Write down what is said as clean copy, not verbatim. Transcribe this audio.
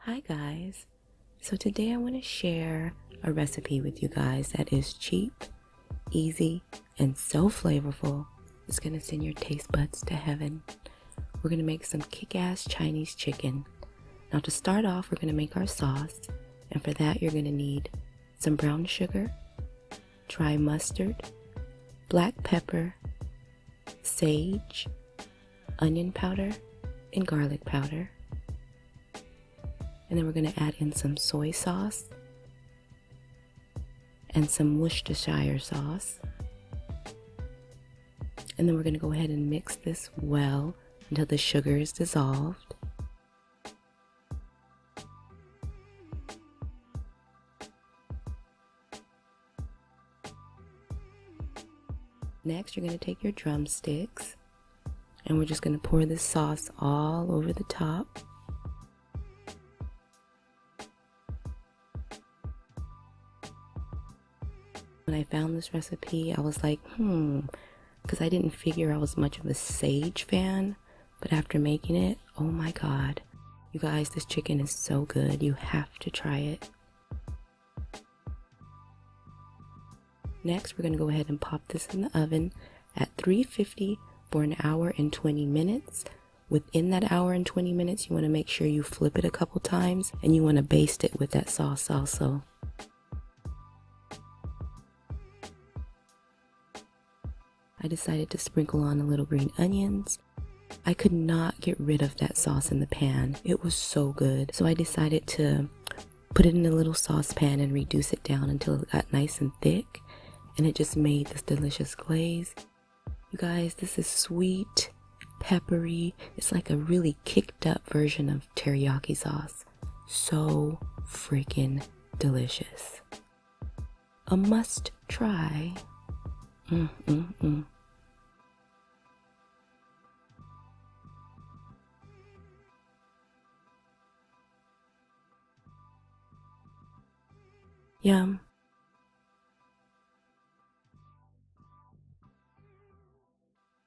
Hi guys, so today I want to share a recipe with you guys that is cheap, easy, and so flavorful it's going to send your taste buds to heaven. We're going to make some kick-ass Chinese chicken. Now to start off, we're going to make our sauce, and for that you're going to need some brown sugar, dry mustard, black pepper, sage, onion powder, and garlic powder. And then we're going to add in some soy sauce and some Worcestershire sauce. And then we're going to go ahead and mix this well until the sugar is dissolved. Next, you're going to take your drumsticks and we're just going to pour this sauce all over the top. When I found this recipe, I was like, because I didn't figure I was much of a sage fan, but after making it, oh my god. You guys, this chicken is so good. You have to try it. Next, we're going to go ahead and pop this in the oven at 350 for an hour and 20 minutes. Within that hour and 20 minutes, you want to make sure you flip it a couple times and you want to baste it with that sauce also. I decided to sprinkle on a little green onions. I could not get rid of that sauce in the pan. It was so good. So I decided to put it in a little saucepan and reduce it down until it got nice and thick. And it just made this delicious glaze. You guys, this is sweet, peppery. It's like a really kicked up version of teriyaki sauce. So freaking delicious. A must try. Yum.